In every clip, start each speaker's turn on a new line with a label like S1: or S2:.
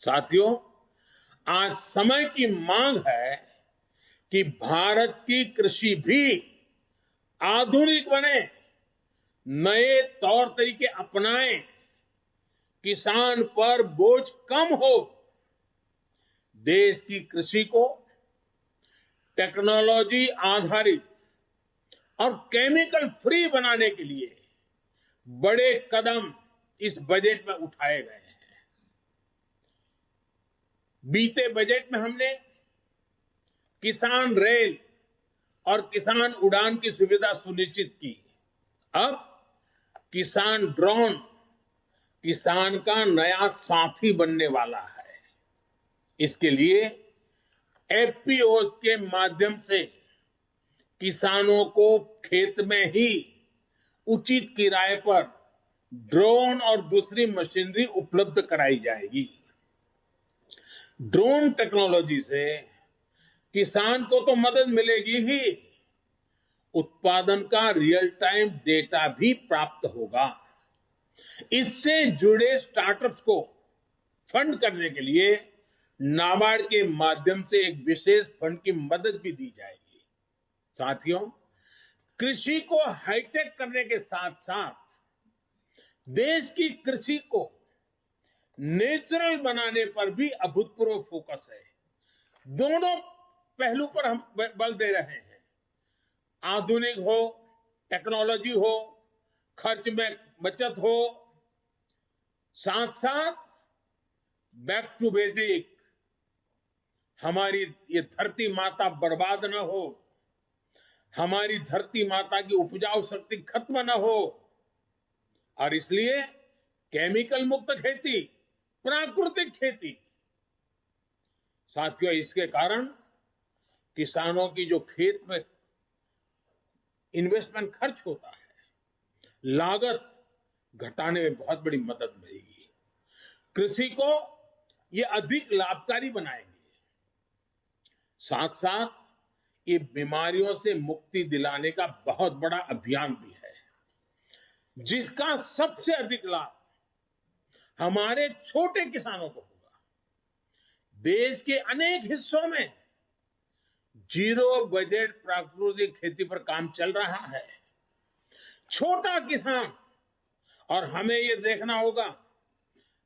S1: साथियों, आज समय की मांग है कि भारत की कृषि भी आधुनिक बने, नए तौर तरीके अपनाएं, किसान पर बोझ कम हो। देश की कृषि को टेक्नोलॉजी आधारित और केमिकल फ्री बनाने के लिए बड़े कदम इस बजट में उठाए गए हैं। बीते बजट में हमने किसान रेल और किसान उड़ान की सुविधा सुनिश्चित की। अब किसान ड्रोन किसान का नया साथी बनने वाला है। इसके लिए एफपीओ के माध्यम से किसानों को खेत में ही उचित किराए पर ड्रोन और दूसरी मशीनरी उपलब्ध कराई जाएगी। ड्रोन टेक्नोलॉजी से किसान को तो मदद मिलेगी ही, उत्पादन का रियल टाइम डेटा भी प्राप्त होगा। इससे जुड़े स्टार्टअप्स को फंड करने के लिए नाबार्ड के माध्यम से एक विशेष फंड की मदद भी दी जाएगी। साथियों, कृषि को हाईटेक करने के साथ साथ देश की कृषि को नेचुरल बनाने पर भी अभूतपूर्व फोकस है। दोनों पहलू पर हम बल दे रहे हैं। आधुनिक हो, टेक्नोलॉजी हो, खर्च में बचत हो, साथ साथ बैक टू बेसिक, हमारी ये धरती माता बर्बाद न हो, हमारी धरती माता की उपजाऊ शक्ति खत्म न हो, और इसलिए केमिकल मुक्त खेती, प्राकृतिक खेती। साथियों, इसके कारण किसानों की जो खेत में इन्वेस्टमेंट खर्च होता है, लागत घटाने में बहुत बड़ी मदद मिलेगी। कृषि को ये अधिक लाभकारी बनाएंगे। साथ साथ ये बीमारियों से मुक्ति दिलाने का बहुत बड़ा अभियान भी है, जिसका सबसे अधिक लाभ हमारे छोटे किसानों को होगा। देश के अनेक हिस्सों में जीरो बजट प्राकृतिक खेती पर काम चल रहा है। छोटा किसान, और हमें यह देखना होगा,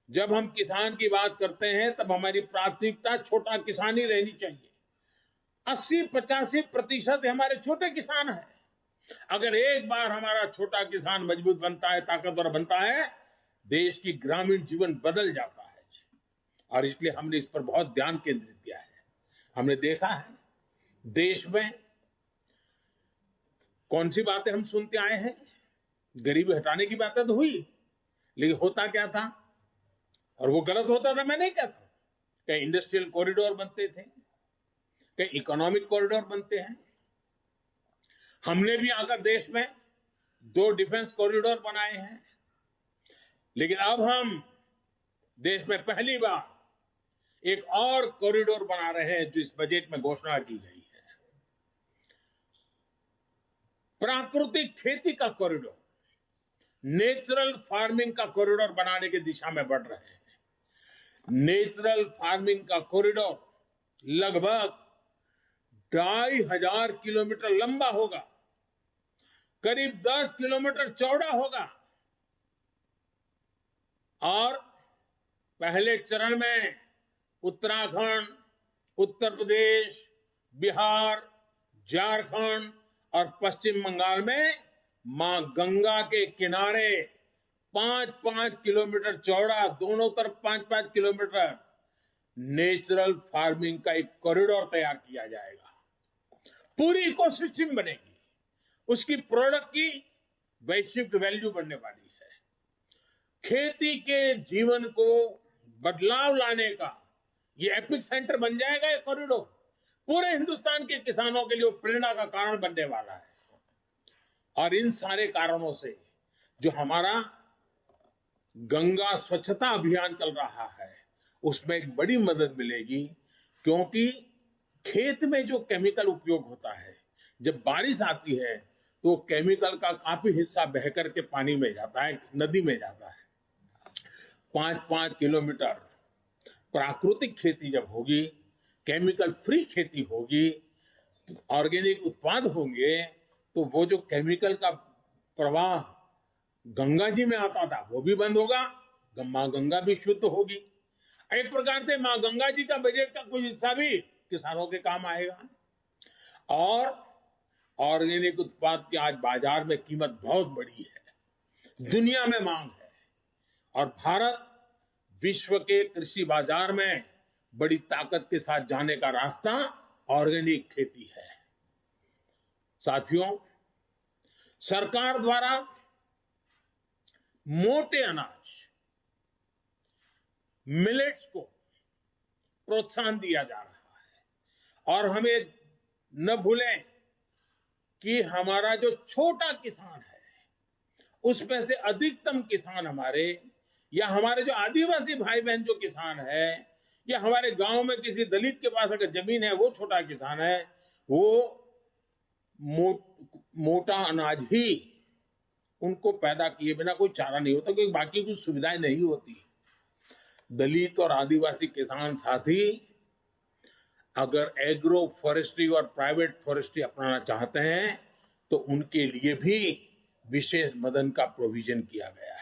S1: जब हम किसान की बात करते हैं तब हमारी प्राथमिकता छोटा किसान ही रहनी चाहिए। 80-85% हमारे छोटे किसान हैं। अगर एक बार हमारा छोटा किसान मजबूत बनता है, ताकतवर बनता है, देश की ग्रामीण जीवन बदल जाता है। और इसलिए हमने इस पर बहुत ध्यान केंद्रित किया है। हमने देखा है देश में कौन सी बातें हम सुनते आए हैं। गरीबी हटाने की बातें तो हुई, लेकिन होता क्या था, और वो गलत होता था, मैं नहीं कहता। कहीं इंडस्ट्रियल कॉरिडोर बनते थे, कहीं इकोनॉमिक कॉरिडोर बनते हैं। हमने भी आकर देश में 2 डिफेंस कॉरिडोर बनाए हैं, लेकिन अब हम देश में पहली बार एक और कॉरिडोर बना रहे हैं, जो इस बजट में घोषणा की गई है। प्राकृतिक खेती का कॉरिडोर, नेचुरल फार्मिंग का कॉरिडोर बनाने की दिशा में बढ़ रहे हैं। नेचुरल फार्मिंग का कॉरिडोर लगभग 2500 किलोमीटर लंबा होगा, करीब 10 किलोमीटर चौड़ा होगा, और पहले चरण में उत्तराखंड, उत्तर प्रदेश, बिहार, झारखंड और पश्चिम बंगाल में मां गंगा के किनारे 5-5 किलोमीटर चौड़ा, दोनों तरफ 5-5 किलोमीटर नेचुरल फार्मिंग का एक कॉरिडोर तैयार किया जाएगा। पूरी इकोसिस्टम बनेगी, उसकी प्रोडक्ट की वैश्विक वैल्यू बढ़ने वाली है। खेती के जीवन को बदलाव लाने का ये एपिक सेंटर बन जाएगा। ये कॉरिडोर पूरे हिंदुस्तान के किसानों के लिए प्रेरणा का कारण बनने वाला है। और इन सारे कारणों से जो हमारा गंगा स्वच्छता अभियान चल रहा है, उसमें एक बड़ी मदद मिलेगी, क्योंकि खेत में जो केमिकल उपयोग होता है, जब बारिश आती है तो केमिकल का काफी हिस्सा बहकर के पानी में जाता है, नदी में जाता है। 5-5 किलोमीटर प्राकृतिक खेती जब होगी, केमिकल फ्री खेती होगी, ऑर्गेनिक उत्पाद होंगे, तो वो जो केमिकल का प्रवाह गंगा जी में आता था वो भी बंद होगा, माँ गंगा भी शुद्ध होगी। एक प्रकार से माँ गंगा जी का बजट का कुछ हिस्सा भी किसानों के काम आएगा। और ऑर्गेनिक उत्पाद की आज बाजार में कीमत बहुत बड़ी है, दुनिया में मांग है, और भारत विश्व के कृषि बाजार में बड़ी ताकत के साथ जाने का रास्ता ऑर्गेनिक खेती है। साथियों, सरकार द्वारा मोटे अनाज मिलेट्स को प्रोत्साहन दिया जा रहा है, और हमें न भूलें कि हमारा जो छोटा किसान है उसमें से अधिकतम किसान हमारे, या हमारे जो आदिवासी भाई बहन जो किसान है, या हमारे गांव में किसी दलित के पास अगर जमीन है वो छोटा किसान है, वो मोटा अनाज ही उनको पैदा किए बिना कोई चारा नहीं होता, क्योंकि बाकी कुछ सुविधाएं नहीं होती। दलित और आदिवासी किसान साथी अगर एग्रो फॉरेस्ट्री और प्राइवेट फॉरेस्ट्री अपनाना चाहते हैं तो उनके लिए भी विशेष मदन का प्रोविजन किया गया है।